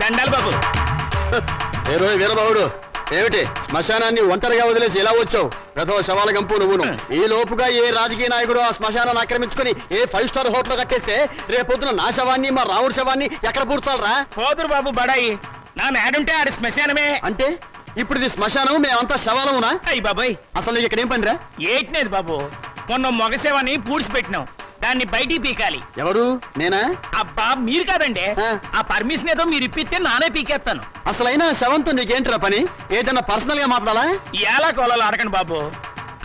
దండాలి బాబు. వీరబాబుడు ఏమిటి శ్మశానాన్ని ఒంటరిగా వదిలేసి ఎలా వచ్చావు? ప్రథమ శవాల గంపు నువ్వును. ఈ లోపుగా ఏ రాజకీయ నాయకుడు ఆ శ్మశానాన్ని ఆక్రమించుకుని ఏ 5 స్టార్ హోటల్ కట్టేస్తే రేపొద్దున నా శవాన్ని మా రావుడి శవాన్ని ఎక్కడ పూడ్చాలరా? పోదురు బాబు బడాయి. నా మేడుంటే ఆడి శ్మశానమే. అంటే ఇప్పుడు ఇది శ్మశానం, మేమంతా శవాలమునా? అయ్యి బాబాయ్, అసలు ఇక్కడ ఏం పనిరా? ఏట్లేదు బాబు, మొన్న మగ శవాన్ని పూడ్చిపెట్టినాం, దాన్ని బయటికి పీకాలి. ఎవరు? నేనా? అబ్బా మీరు కాదండి, ఆ పర్మిషన్ ఏదో మీరు ఇప్పిస్తే నానే పీకేస్తాను. అసలైనా శవంతో నీకేంట్రా పని? ఏదైనా పర్సనల్ గా మాట్లాడాలా? ఎలా కోలాలో అడగండి బాబు.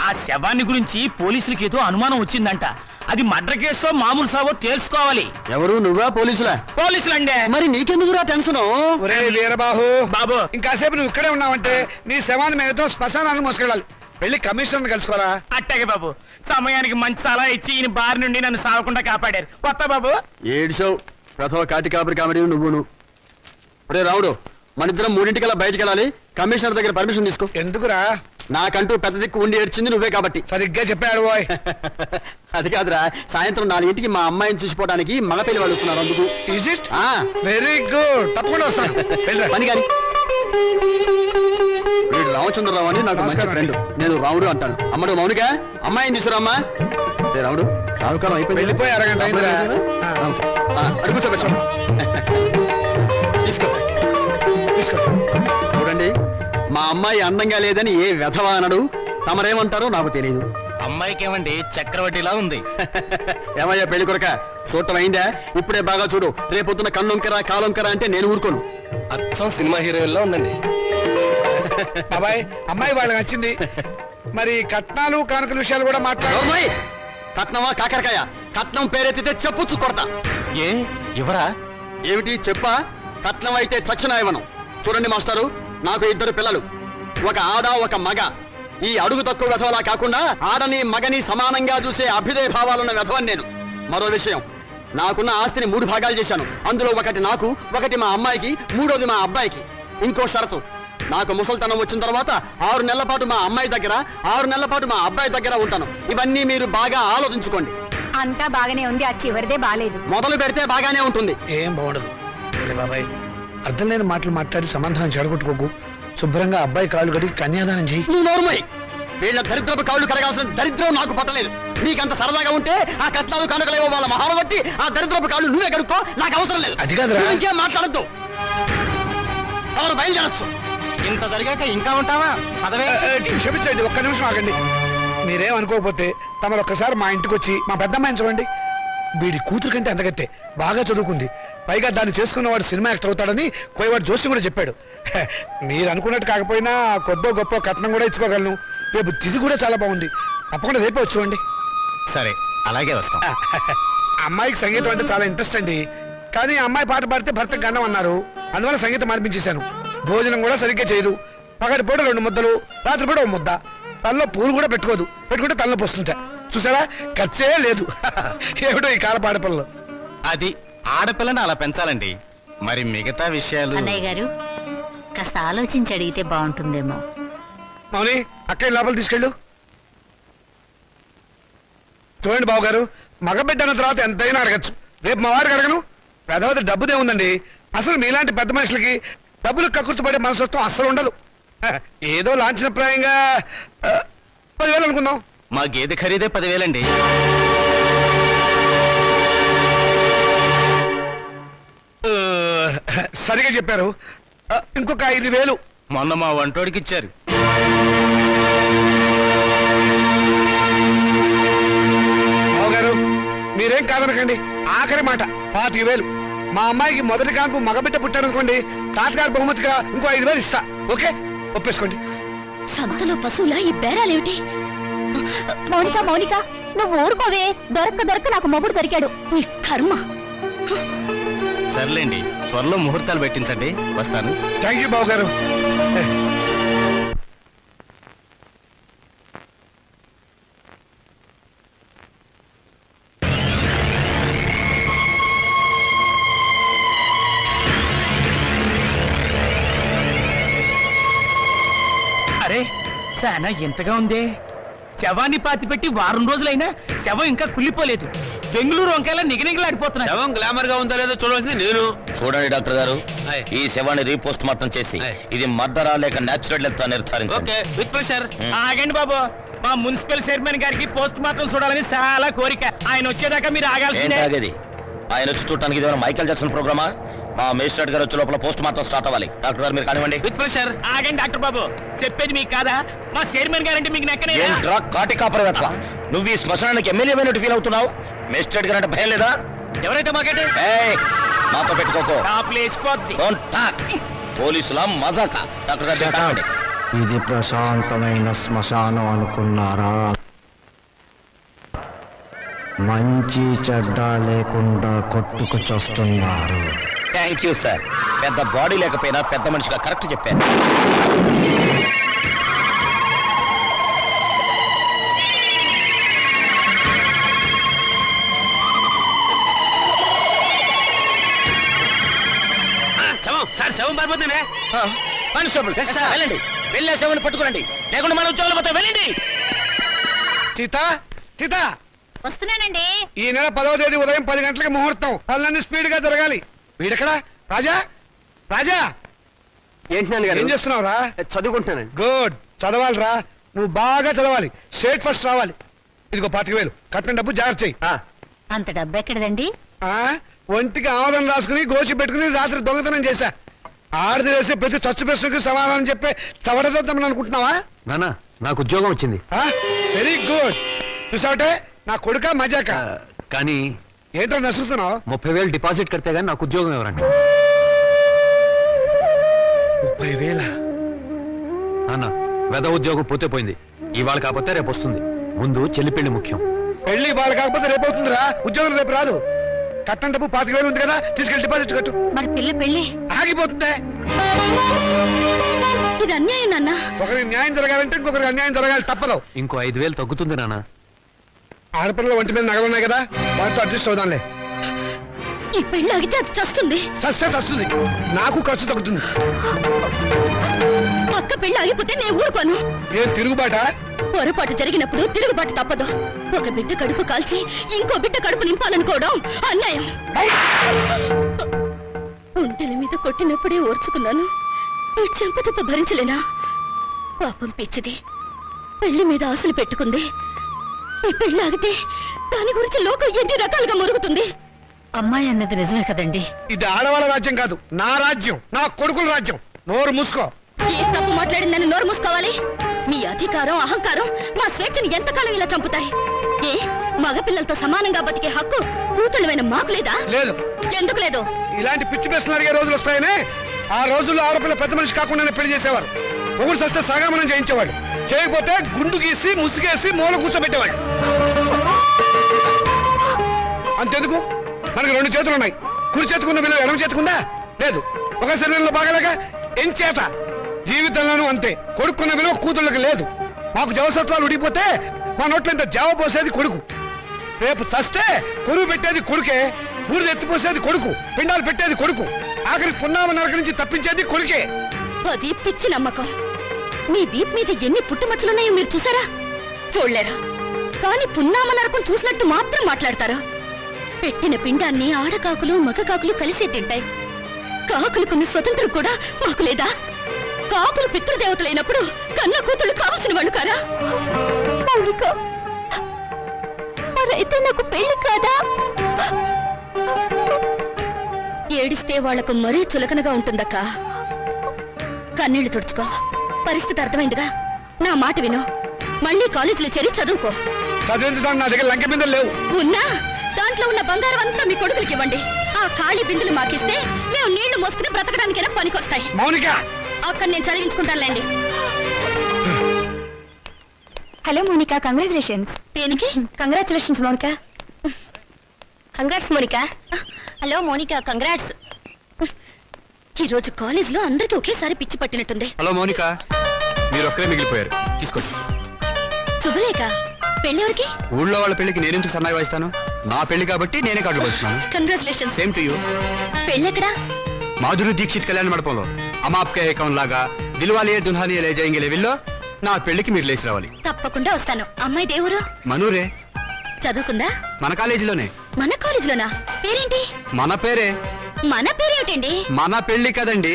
ఆ శవాన్ని గురించి పోలీసులకి ఏదో అనుమానం వచ్చిందంట. అది మర్డర్ కేసో మామూలు సావో తెలుసుకోవాలి. ఎవరు? నువ్వా? పోలీసులా? పోలీసులండి. మరి నీకెందుకురా టెన్షన్? వీరబాహు బాబు, ఇంకాసేపు నువ్వు ఇక్కడే ఉన్నావంటే నీ శవాన్ని మేమతో శ్మశానాన్ని మోసుకెళ్ళాలి. వెళ్ళి కమిషనర్ కలుసుకోరా. అట్టాగే బాబు, సమయానికి మంచి సలహా ఇచ్చి ఈయన బారి నుండి నన్ను సాగకుండా కాపాడారు. కొత్త బాబు ఏడ్చావు. ప్రథమ కాటి కాపరి కామెడీ నువ్వును. రే రావుడు, మనిద్దరం 3ంటికల్లా బయటికి వెళ్ళాలి. కమిషనర్ దగ్గర పర్మిషన్ తీసుకో. ఎందుకురా? నాకంటూ పెద్ద దిక్కు ఉండి ఏడ్చింది నువ్వే కాబట్టి. సరిగ్గా చెప్పాడు బాయ్. అది కాదురా, సాయంత్రం 4ంటికి మా అమ్మాయిని చూసిపోవడానికి మగ పెళ్లి వాళ్ళు వస్తున్నారు. అందుకు. Is it? వెరీ గుడ్, తప్పకుండా వస్తాను. పని కానీ. వీడు రామచంద్రరావు అని నాకు మంచి ఫ్రెండ్. నేను రాముడు అంటాను. అమ్మడు మౌనిక, అమ్మాయిని తీసుకురామ్మా. రాముడు, రావుకాలం అయిపోయింది. వెళ్ళిపోయి అరగంట అయిందిరా. అడుగు కూర్చోబెట్టు. తీసుకో తీసుకో. చూడండి, మా అమ్మాయి అందంగా లేదని ఏ వెధవా అనడు. తమరేమంటారో నాకు తెలియదు. అమ్మాయికి ఏమండి చక్రవడ్డీలా ఉంది. ఏమయ్యా పెళ్లి కొరక, చూడటం అయిందా? ఇప్పుడే బాగా చూడు. రేపొద్దున కన్నొంకరా కాలొంకరా అంటే నేను ఊరుకోను. అచ్చం సినిమా హీరోయిన్లా ఉందండి. బాబాయ్, అమ్మాయి వాళ్ళకి నచ్చింది. మరి కట్నాలు కానుకల విషయాలు కూడా మాట్లాడు. కట్నమా కాకరకాయ? కట్నం పేరెత్తితే చెప్పుచ్చు కొడతా. ఏ ఎవరా? ఏమిటి చెప్పా? కట్నం అయితే చచ్చిన ఇవ్వను. చూడండి మాస్టారు, నాకు 2 పిల్లలు, ఒక ఆడ ఒక మగ. ఈ అడుగు తక్కువ వెధవలా కాకుండా ఆడని మగని సమానంగా చూసే అభ్యుదయ భావాలున్న వెధవని నేను. మరో విషయం, నాకున్న ఆస్తిని 3 భాగాలు చేశాను. అందులో ఒకటి నాకు, ఒకటి మా అమ్మాయికి, 3వది మా అబ్బాయికి. ఇంకో షరతు, నాకు ముసల్తనం వచ్చిన తర్వాత 6 నెలల పాటు మా అమ్మాయి దగ్గర, 6 నెలల పాటు మా అబ్బాయి దగ్గర ఉంటాను. ఇవన్నీ మీరు బాగా ఆలోచించుకోండి. అంతా బాగానే ఉంది, ఆ చివరిదే బాలేదు. మొదలు పెడితే బాగానే ఉంటుంది. ఏం బాగుండదు బాబాయ్. అర్థం లేని మాటలు మాట్లాడి సమాధానం చెడగొట్టుకోకు. శుభ్రంగా అబ్బాయి కాళ్ళు కడిగి కన్యాదానం చెయ్యి. నువ్వు నోరుమోయ్. వీళ్ళ దరిద్రపు కాళ్ళు కడగాల్సిన దరిద్రం నాకు పట్టలేదు. నీకంత సరదాగా ఉంటే ఆ కట్నాలు కనుకలేవో వాళ్ళ మహాలు బట్టి ఆ దరిద్రపు కాళ్ళు నువ్వే కడుక్కో. నాకు అవసరం లేదు. అది కాదురా. ఇంకేం మాట్లాడద్దు. ఎవరు బయలుదేరచ్చు. ఇంత జరిగాక ఇంకా ఉంటావా? పదవే. క్షమించండి, ఒక్క నిమిషం ఆగండి. మీరేం అనుకోకపోతే తమరు ఒక్కసారి మా ఇంటికి వచ్చి మా పెద్దమ్మాయిని చూడండి. వీడి కూతురు కంటే అంతగత్తే, బాగా చదువుకుంది. పైగా దాన్ని చేసుకున్నవాడు సినిమా యాక్టర్ అవుతాడని కోయవాడు జోషి కూడా చెప్పాడు. మీరు అనుకున్నట్టు కాకపోయినా కొద్దో గొప్ప కట్నం కూడా ఇచ్చుకోగలను. రేపు తిథి కూడా చాలా బాగుంది. తప్పకుండా రేపే వచ్చి చూడండి. సరే, అలాగే వస్తాం. అమ్మాయికి సంగీతం అంటే చాలా ఇంట్రెస్ట్ అండి. కానీ అమ్మాయి పాట పాడితే భర్తకు గండం అన్నారు. అందువల్ల సంగీతం మార్పించేశాను. భోజనం కూడా సరిగ్గా చేయదు. పగటి పూట 2 ముద్దలు, రాత్రి పూట 1 ముద్ద. తనలో పూలు కూడా పెట్టుకోదు. పెట్టుకుంటే తనలో పోస్తుంటా. చూసారా, ఖర్చే లేదు. ఏమిటో ఈ కాల పాడపల్లలో. అది ఆడపిల్లని అలా పెంచాలండి. మరి మిగతా విషయాలు అన్నయ్య గారు కాస్త ఆలోచించి అడిగితే బాగుంటుందేమో. మౌని, అక్కయ్య లోపల తీసుకెళ్ళు. చూడండి బాబు గారు, మగబిడ్డ అన్న తర్వాత ఎంతైనా అడగచ్చు. రేపు మా వారికి అడగను. పెద్దవారి డబ్బుదే ఉందండి. అసలు మీలాంటి పెద్ద మనుషులకి డబ్బులు కక్కుర్తిపడే మనసత్వం అస్సలు ఉండదు. ఏదో లాంఛనప్రాయంగా 10,000 అనుకుందాం. మా గేదె ఖరీదే 10,000 అండి. సరిగా చెప్పారు. ఇంకొక 5,000. మొన్న మా వంటోడికి ఇచ్చారు. బావగారు, మీరేం కాదనకండి. ఆఖరి మాట 25,000. మా అమ్మాయికి మొదటి కాన్పు మగబిడ్డ పుట్టారనుకోండి, తాతగారి బహుమతిగా ఇంకో 5,000 ఇస్తా. ఓకే, ఒప్పేసుకోండి. సంతలో పశువులా ఈ బేరాలేమిటి? మౌనిక మౌనిక, నువ్వు ఊరుకోవే. దొరక్క నాకు మొగుడు దొరికాడు. నీ కర్మ. సర్లేండి, త్వరలో ముహూర్తాలు పెట్టించండి. వస్తాను. థ్యాంక్ యూ బావగారు. అరే, చాలా ఎంతగా ఉందే. శవాన్ని పాతిపెట్టి 1 వారం రోజులైనా శవం ఇంకా కుళ్ళిపోలేదు. బెంగళూరు వంకాయలా నిగనిగలాడిపోతున్నా. శవం గ్లామర్ గా ఉందో లేదో చూడవలసింది నేను. చూడండి డాక్టర్ గారు, ఈ శవాన్ని రీపోస్ట్ మార్టం చేసి ఇది మర్డరా లేక నేచురల్ డెత్ నిర్ధారించండి. Okay, with pressure. ఆగండి బాబు, మా మున్సిపల్ చైర్మన్ గారికి పోస్ట్ మార్టం చూడాలని చాలా కోరిక. ఆయన వచ్చేదాకా మీరు ఆగాల్సిందే. ఆగేది ఆయన వచ్చి చూడటానికి ఇది మైకేల్ జాక్సన్ ప్రోగ్రామా? మా మేజిస్ట్రేట్ గారు వచ్చే లోపల పోస్ట్ మార్టం స్టార్ట్ అవ్వాలి. డాక్టర్ గారు మీరు కానివ్వండి. With pressure. ఆగండి డాక్టర్ బాబు, చెప్పేది మీకు కాదా? మా చైర్మన్ గారంటే మీకు నెక్కనే. ఏంట్రా కాటి కాపరవేత్వ, నువ్వు ఈ శ్మశానానికి ఎమ్మెల్యే అయినట్టు ఫీల్ అవుతున్నావు? మేజిస్ట్రేట్ గారు అంటే భయం లేదా? ఎవరైతే మాకంటే మాతో పెట్టుకోకో. Don't talk. పోలీసుల మజాక. డాక్టర్ గారు మీరు కానివ్వండి. ఇది ప్రశాంతమైన శ్మశానం అనుకున్నారా? మంచి చెడ్డ లేకుండా కొట్టుకు చస్తున్నారు. Thank you sir. పెద్ద బాడీ లేకపోయినా పెద్ద మనిషిగా కరెక్ట్ చెప్పాను. శవం సార్, శవం పారిపోతుందే. కానిస్టేబుల్ వెళ్ళండి, వెళ్ళే శవాన్ని పట్టుకోండి, లేకుండా మన ఉద్యోగాలు పోతే వెళ్ళండి. సీత సీత వస్తున్నానండి. ఈ నెల 10వ తేదీ ఉదయం 10 గంటలకు ముహూర్తం. పనులన్నీ స్పీడ్ గా జరగాలి. వీడెక్కడా? రాజా రాజా ఏంటి ఏం చేస్తున్నావురా? చదువుకుంటున్నానండి. గుడ్, చదవాలిరా. నువ్వు బాగా చదవాలి, స్టేట్ ఫస్ట్ రావాలి. ఇదిగో 25,000 కట్టిన డబ్బు జాగ్రత్త చెయ్యి. అంత డబ్బు ఎక్కడదండి? ఒంటికి ఆమదం రాసుకుని గోచి పెట్టుకుని రాత్రి దొంగతనం చేశా. ఆడది వేసే ప్రతి చచ్చు ప్రశ్నకి సమాధానం చెప్పే చవడదొద్దామని అనుకుంటున్నావా? నానా, నాకు ఉద్యోగం వచ్చింది. Very good. చూసావటే నా కొడుక మజాక. కానీ ఏంటో నసుకుతున్నావు? 30,000 డిపాజిట్ కడితే గానీ నాకు ఉద్యోగం ఎవరండి? 30,000? నాన్న, వెద ఉద్యోగం పోతే పోయింది. ఇవాళ కాకపోతే రేపు వస్తుంది. ముందు చెల్లి పెళ్లి ముఖ్యం. పెళ్లి వాళ్ళు కాకపోతే రేపు అవుతుందిరా. ఉద్యోగం రేపు రాదు. కట్టం డబ్బు 25,000 ఉంది కదా, తీసుకెళ్ళి డిపాజిట్ కట్టు. మరి పిల్ల పెళ్లి ఆగిపోతుందే. ఇది అన్యాయం నాన్న. ఒకరికి న్యాయం జరగాలంటే ఇంకొకరికి అన్యాయం జరగాలి, తప్పదు. ఇంకో 5,000 తగ్గుతుంది నాన్న. ఆడపిల్లల ఒంటి మీద నగలున్నాయి కదా, వాటితో అడ్జస్ట్ అవుదాంలే. ఈ పెళ్లి ఆగితే అది చస్తుంది. చస్తే చస్తుంది, నాకు ఖర్చు తగ్గుతుంది. పక్క పెళ్లి ఆగిపోతే నేను ఊరుకోను. ఏం తిరుగుబాట? పొరపాటు జరిగినప్పుడు తిరుగుబాటు తప్పదు. ఒక బిడ్డ కడుపు కాల్చి ఇంకో బిడ్డ కడుపు నింపాలనుకోవడం అన్యాయం. ఒంటెల మీద కొట్టినప్పుడే ఓర్చుకున్నాను, ఈ చెంపదెబ్బ భరించలేనా? పాపం పిచ్చిది, పెళ్లి మీద ఆశలు పెట్టుకుంది. ఈ పెళ్లి ఆగితే దాని గురించి లోకం ఎన్ని రకాలుగా మురుగుతుంది. అమ్మాయి అన్నది నిజమే కదండి. ఇది ఆడవాళ్ళ రాజ్యం కాదు, నా రాజ్యం, నా కొడుకుల రాజ్యం. నోరు మూసుకో. ఏ తప్పు మాట్లాడిందని నోరు మూసుకోవాలి? మీ అధికారం అహంకారం మా స్వేచ్ఛని ఎంతకాలం ఇలా చంపుతాయి? ఏ మగపిల్లలతో సమానంగా బతికే హక్కు కూతుళ్ళమైన మాకు లేదా? లేదు. ఎందుకు లేదు? ఇలాంటి పిచ్చి ప్రశ్నలు అడిగే రోజులు వస్తాయనే. ఆ రోజుల్లో ఆడపిల్ల పెద్ద మనిషి కాకుండానే పెళ్లి చేసేవారు. ఒకరు చస్తే సగామనం చేయించేవాడు, చేయకపోతే గుండు గీసి ముసుగేసి మూల కూర్చోబెట్టేవాడు. అంతెందుకు, మనకి 2 చేతులు ఉన్నాయి. కుడి చేతుకున్న విలువ ఎడమ చేతుకుందా? లేదు. ఒక శరీరంలో బాగలేక ఎంచేత జీవితంలోనూ అంతే. కొడుకున్న విలువ కూతుళ్ళకి లేదు. మాకు జవసత్వాలు ఉడిపోతే మా నోట్లో ఇంత జావ పోసేది కొడుకు. రేపు చస్తే కొరువు పెట్టేది కొడుకే, బూడిద ఎత్తిపోసేది కొడుకు, పిండాలు పెట్టేది కొడుకు, ఆఖరికి పున్నామ నరక నుంచి తప్పించేది కొడుకే. అది పిచ్చి నమ్మకం. మీ వీప్ మీద ఎన్ని పుట్టుమచ్చలున్నాయో మీరు చూసారా? చూడలేరా? కానీ పున్నామ నరకం చూసినట్టు మాత్రం మాట్లాడతారా? పెట్టిన పిండాన్ని ఆడకాకులు మగకాకులు కలిసే తింటాయి. కాకులకున్న స్వతంత్రం కూడా మాకు లేదా? కాకులు పితృదేవతలైనప్పుడు కన్న కూతుళ్ళు కావలసిన వాళ్ళు కారా? మరైతే నాకు పెళ్లి కాదా? ఏడిస్తే వాళ్లకు మరీ చులకనగా ఉంటుందక్క. కన్నీళ్లు తుడుచుకో. పరిస్థితి అర్థమైందిగా. నా మాట విను. మళ్ళీ కాలేజీలో చేరి చదువుకో. చదివించడానికి నా దగ్గర లంకె బిందెలు లేవు. ఉన్నా దాంట్లో ఉన్న బంగారం అంతా మీ కొడుకులకి ఇవ్వండి. ఆ ఖాళీ బిందులు మాకిస్తే మేము నీళ్లు మోసుకుని బ్రతకడానికైనా పనికొస్తాయి. మౌనిక, అక్కడ నేను చదివించుకుంటానులేండి. Hello Monica, congratulations. దేనికి? Congratulations Monica. Congrats Monica. Hello Monica, congrats. ఈరోజు కాలేజ్ లో అందరికి ఒకేసారి పిచ్చి పట్టినట్టుంది. హలో మోనికా, మీరు ఒక్కరే మిగిలిపోయారు, తీసుకోండి. శుభలేఖ, పెళ్ళెవరికి? ఊళ్ళో వాళ్ళ పెళ్లికి నేనెందుకు సన్నాయి వాయిస్తాను? నా పెళ్లి కాబట్టి నేనే కార్డులు పోతున్నాను. కంగ్రాచులేషన్స్. Same to you. పెళ్ళెక్కడా? మాధురి దీక్షిత్ కళ్యాణ మండపంలో అమాప్కే ఏకం లాగా దిల్వాలియే దుల్హానియే లే జాయేంగే లెవెల్లో నా పెళ్లికి మీరు లేచి రావాలి. తప్పకుండా వస్తాను. అమ్మాయి దేవురు? మనూరే. చదువుకుందా? మన కాలేజీలోనే. మన కాలేజీలోనా? పేరేంటి? మన పేరే. మన పేరేమిటండి? మన పెళ్లి కదండి.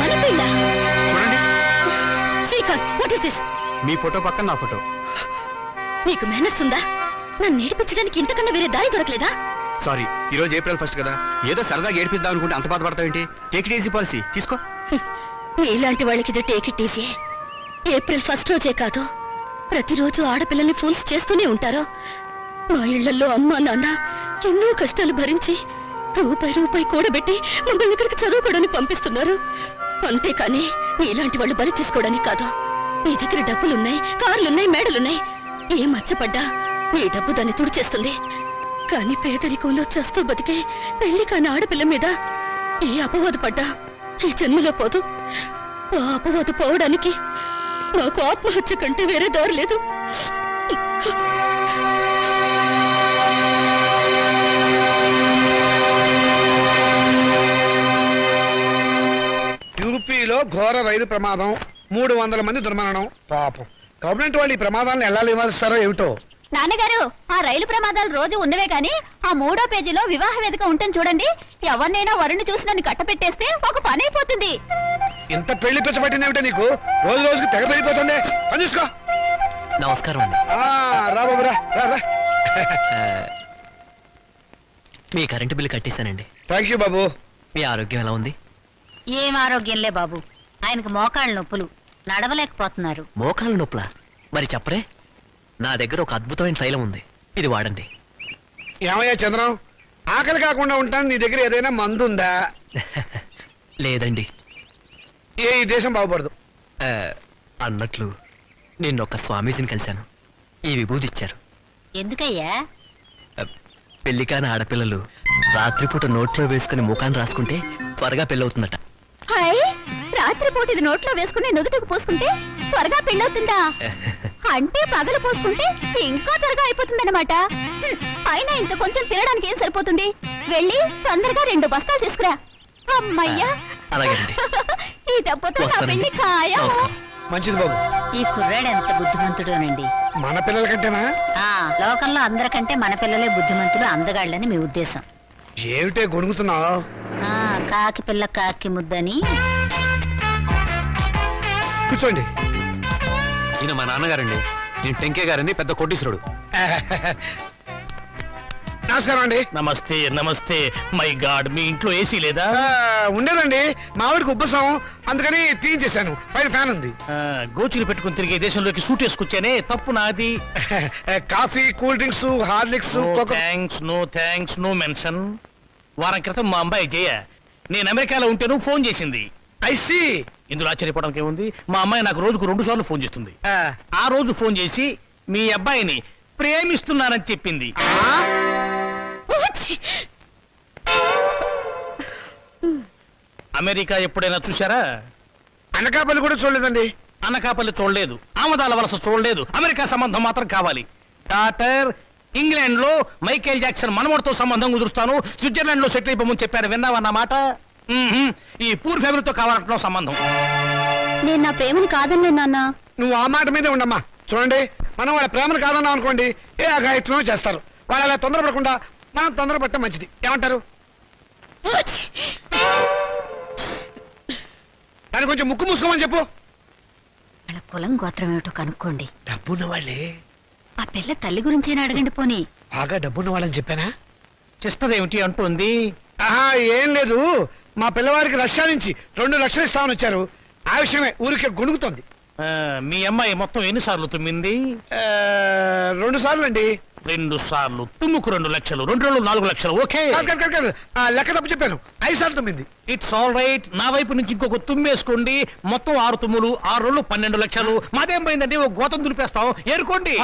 మన పెళ్ళ? చూడండి. Srikanth, what is this? Me photo పక్కన నా ఫోటో. నీకు మేనర్స్ ఉందా? నన్ను ఏడిపించడానికి ఇంతకన్నా వేరే దారి దొరకలేదా? సారీ, ఈ రోజు April 1 కదా, ఏదో సరదాగా ఏడిపిద్దాం అనుకుంటే అంత బాధపడతావేంటి? టేక్ ఇట్ ఈజీ పాలసీ తీసుకో. ఇలాంటి వాళ్ళకి ఇది టేక్ ఇట్ ఈజీ. April 1 రోజే కాదు, ప్రతిరోజు ఆడపిల్లల్ని ఫూల్స్ చేస్తూనే ఉంటారు. మా ఇళ్లలో అమ్మా నాన్న ఎన్నో కష్టాలు భరించి రూపాయి కూడబెట్టి మమ్మల్ని ఇక్కడికి చదువుకోవడానికి పంపిస్తున్నారు. అంతేకాని ఇలాంటి వాళ్ళు బలి తీసుకోవడానికి కాదు. నీ దగ్గర డబ్బులున్నాయి, కార్లున్నాయి, మేడలున్నాయి. ఏ మచ్చపడ్డా నీ డబ్బు దాన్ని తుడిచేస్తుంది. కానీ పేదరికంలో చస్తూ బతికే పెళ్లి కాని ఆడపిల్ల మీద ఏ అపవాదు పడ్డా ఈ జన్మలో పోదు. ఆ అపవాదు పోవడానికి నాకు ఆత్మహత్య కంటే వేరే దారి లేదు. యూపీలో ఘోర రైలు ప్రమాదం, 300 మంది దుర్మరణం. పాపం గవర్నమెంట్ వాళ్ళు ఈ ప్రమాదాలను ఎలా నివారిస్తారో ఏమిటో. నాన్నగారు, ఆ రైలు ప్రమాదాలు రోజు ఉన్నవే గాని ఆ 3వ పేజీలో వివాహ వేదిక ఉంటుంది చూడండి. ఎవరినైనా వరుణ్ణి చూసి నన్ను కట్టపెట్టేస్తే ఒక పని అయిపోతుంది. ఇంత పెళ్లి పిచ్చ పట్టింది ఏమిటో నీకు? రోజు రోజుకి తెగ పెరిగిపోతుంది. పని చూసుకో. నమస్కారం అండి. రా బాబు రా. మీ కరెంటు బిల్లు కట్టేశానండి. థ్యాంక్ యూ బాబు. మీ ఆరోగ్యం ఎలా ఉంది? ఏం ఆరోగ్యంలే బాబు, ఆయనకు మోకాళ్ళ నొప్పులు, నడవలేకపోతున్నారు. మోకాళ్ళ నొప్పులా? మరి చెప్పరే, నా దగ్గర ఒక అద్భుతమైన తైలం ఉంది, ఇది వాడండి. ఏమయ్యా చంద్రం, ఆకలి కాకుండా ఉంటాను, నీ దగ్గర ఏదైనా మందు ఉందా? లేదండి. ఈ దేశం బాగుపడదు. అన్నట్లు నిన్నొక్క స్వామీజీని కలిశాను, ఈ విభూది ఇచ్చారు. ఎందుకయ్యా? పెళ్లికాని ఆడపిల్లలు రాత్రిపూట నోట్లో వేసుకుని ముఖాన్ని రాసుకుంటే త్వరగా పెళ్ళవుతుందట. హాయ్, రాత్రిపూట ఇది నోట్లో వేసుకుని నుదుటికి పోసుకుంటే త్వరగా పెళ్ళవుతుందా? అంటే పగలు పోసుకుంటే ఇంకా త్వరగా అయిపోతుందన్నమాట. అయినా ఇంత కొంచెం తినడానికి ఏం సరిపోతుంది? వెళ్ళి తొందరగా 2 బస్తాలు తీసుకురా. అమ్మయ్యా, ఈ దెబ్బతో నా పెళ్లి ఖాయం. మంచిది బాబు. ఈ కుర్రాడు ఎంత బుద్ధిమంతుడోనండి. మన పిల్లల కంటేనా? లోకంలో అందరికంటే మన పిల్లలే బుద్ధిమంతులు, అందగాళ్ళని మీ ఉద్దేశం. ఏమిటే గొడుగుతున్నావు? కాకి పిల్ల కాకి ముద్దని. కూర్చోండి. ఈయన మా నాన్నగారండి. నేను టెంకే గారని పెద్ద కోటీశ్వరుడు. నమస్కారం అండి. నమస్తే నమస్తే. మై గాడ్, మీ ఇంట్లో ఏసీ లేదా? ఉండేదండి, మావిడికి ఉబ్బసం, అందుకని తీయించేశాను. పైన ఫ్యాన్ ఉంది. గోచులు పెట్టుకుని తిరిగే దేశంలోకి సూట్ వేసుకొచ్చానే, తప్పు నాది. Coffee, cool drinks, Horlicks. No thanks, no mention. వారం క్రితం మా అమ్మాయి జయ నేను అమెరికాలో ఉంటేను ఫోన్ చేసింది. ఐసీ. ఇందులో ఆశ్చర్యపోవడానికి ఏముంది? మా అమ్మాయి నాకు రోజుకు 2 సార్లు ఫోన్ చేస్తుంది. ఆ రోజు ఫోన్ చేసి మీ అబ్బాయిని ప్రేమిస్తున్నానని చెప్పింది. అమెరికా ఎప్పుడైనా చూసారా? అనకాపల్లి కూడా చూడలేదండి. అనకాపల్లి చూడలేదు, ఆమదాల వలస చూడలేదు, అమెరికా సంబంధం మాత్రం కావాలి. డాక్టర్, ఇంగ్లాండ్ లో మైకేల్ జాక్సన్ మనవడితో సంబంధం కుదురుస్తాను, స్విట్జర్లాండ్ లో సెటిల్ అయిపోమని చెప్పారు. విన్నావన్నమాట. ఈ పూర్ ఫ్యామిలీతో కావాలంటున్నావు సంబంధం. నేను నా ప్రేమను కాదన్నే నాన్న. నువ్వు ఆ మాట మీదే ఉండమ్మా. చూడండి, మనం వాళ్ళ ప్రేమను కాదన్నాం అనుకోండి, ఏ అఘాయిత్వం చేస్తారు. వాళ్ళు అలా తొందరపడకుండా మనం తొందరపడటం మంచిది. ఏమంటారు? దాన్ని కొంచెం ముక్కు మూసుకోమని చెప్పు. వాళ్ళ కులం గోత్రం ఏమిటో కనుక్కోండి. డబ్బున్న వాళ్ళే. ఆ పిల్ల తల్లి గురించేనా అడగండి పోనీ. బాగా డబ్బున్న వాళ్ళని చెప్పానా? సిస్టర్ ఏమిటి అంటుంది? ఏం లేదు, మా పిల్లవాడికి రష్యా నుంచి 2 లక్షలు ఇస్తామని వచ్చారు. ఆ విషయమే ఊరికే గొణుగుతోంది. మీ అమ్మాయి మొత్తం ఎన్నిసార్లు తుమ్మింది? 2 సార్లు అండి. 2 సార్లు తుమ్ముకు 2 లక్షలు, 2 రోజులు 4 లక్షలు. ఓకే, లెక్క తప్పు చెప్పాను. 5 సార్లు తుమ్మింది. It's all right. నా వైపు నుంచి ఇంకొక తుమ్మేసుకోండి. మొత్తం 6 తుమ్ములు, 6 రోజులు 12 లక్షలు. మాదేం పోయిందండి, ఒక గోతం దులిపేస్తాం. ఏరుకోండి.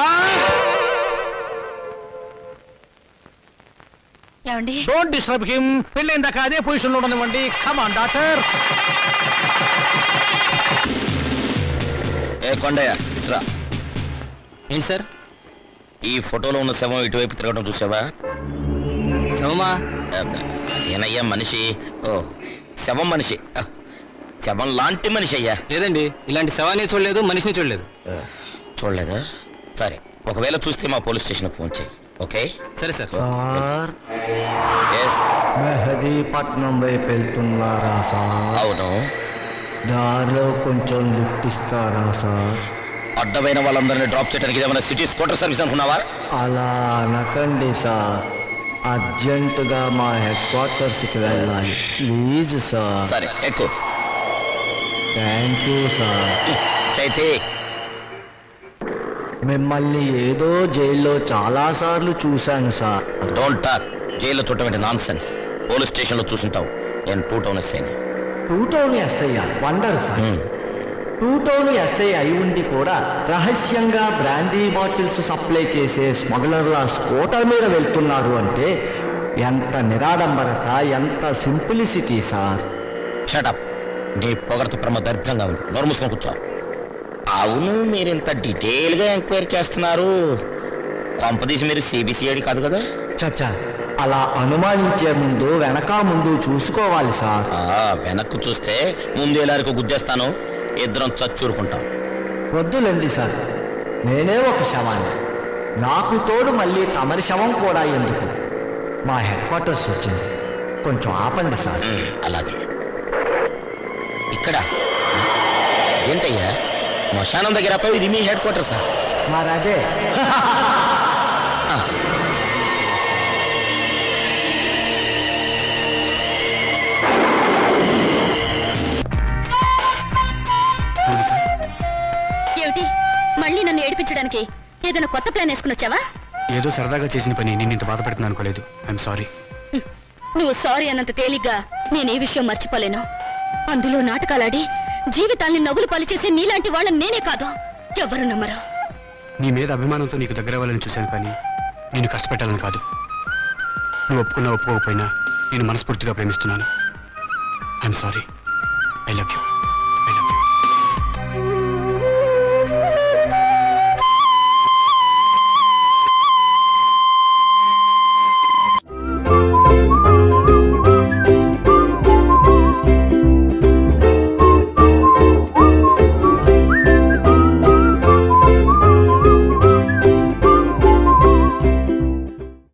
Don't disturb him. పెళ్ళైన దాకా అదే పొజిషన్ లో ఉండనివ్వండి. Come on doctor. ఏ కొండయ్య, ఇట్రా. ఏంటి సార్? ఈ ఫోటోలో ఉన్న శవం ఇటువైపు తిరగడం చూసావా? శవమా? అదేనయ్యా, మనిషి. ఓ, శవం మనిషి. శవం లాంటి మనిషి అయ్యా. లేదండి, ఇలాంటి శవాన్ని చూడలేదు, మనిషిని చూడలేదు. చూడలేదా? సరే, ఒకవేళ చూస్తే మా పోలీస్ స్టేషన్కి ఫోన్ చేయి. ఓకే సరే సార్. సార్ ఎస్ మెహదీపట్నం వైపు వెళ్తున్నారా సార్? అవును. దారిలో కొంచెం లిఫ్ట్ ఇస్తారా సార్? అడ్డమైన వాళ్ళందరినీ డ్రాప్ చేయడానికి ఏమైనా సిటీ స్కూటర్ సర్వీస్ అనుకున్నావా? అలా అనకండి సార్, అర్జెంటుగా మా హెడ్ క్వార్టర్స్కి వెళ్ళాలి ప్లీజ్ సార్. సరే ఎక్కువ. Thank you sir. చైతే మిమ్మల్ని ఏదో జైల్లో చాలాసార్లు చూశాను సార్. Don't talk. జైల్లో చూడటం నాన్ సెన్స్. పోలీస్ స్టేషన్లో చూసుంటావు. నేను 2 టౌన్ ఎస్ఐని. 2 town SI wonder sir. 2 town SI అయి ఉండి కూడా రహస్యంగా బ్రాందీ బాటిల్స్ సప్లై చేసే స్మగ్లర్ల స్కూటర్ మీద వెళ్తున్నారు అంటే ఎంత నిరాడంబరత, ఎంత సింప్లిసిటీ సార్. షటప్. నీ పొగడత ప్రమ దరిద్రంగా ఉంది. నోరు మూసుకొని కూర్చో. అవును, మీరు ఇంత డీటెయిల్గా ఎంక్వైరీ చేస్తున్నారు. కొంపదీసి మీరు సిబిసిఐడి కాదు కదా? చచ్చా, అలా అనుమానించే ముందు వెనక ముందు చూసుకోవాలి సార్. వెనక్కు చూస్తే ముందు ఎలారికి గుద్దేస్తాను. ఇద్దరం చచ్చూరుకుంటాం. వద్దులేండి సార్, నేనే ఒక శవాన్ని. నాకు తోడు మళ్ళీ తమరి శవం కూడా ఎందుకు? మా హెడ్ క్వార్టర్స్ వచ్చింది, కొంచెం ఆపండి సార్. అలాగే. ఇక్కడ ఏంటయ్యా శ్మశానం దగ్గర పోయి ఇది మీ హెడ్ క్వార్టర్సా? మరదే. ఏమిటి మళ్ళీ నన్ను ఏడిపించడానికి ఏదైనా కొత్త ప్లాన్ వేసుకుని వచ్చావా? ఏదో సరదాగా చేసిన పని నేను ఇంత బాధపడుతున్నాను అనుకోలేదు. I'm sorry. నువ్వు సారీ అన్నంత తేలిగ్గా నేనే విషయం మర్చిపోలేను. అందులో నాటకాలాడి జీవితాల్ని నవ్వులు పలిచేసే నీలాంటి వాళ్ళని నేనే కాదు, ఎవరు నమ్మరు. నీ మీద అభిమానంతో నీకు దగ్గర అవ్వాలని చూశాను, కానీ నేను కష్టపెట్టాలని కాదు. నువ్వు ఒప్పుకున్నా ఒప్పుకోకపోయినా నేను మనస్ఫూర్తిగా ప్రేమిస్తున్నాను. I'm sorry. I love you.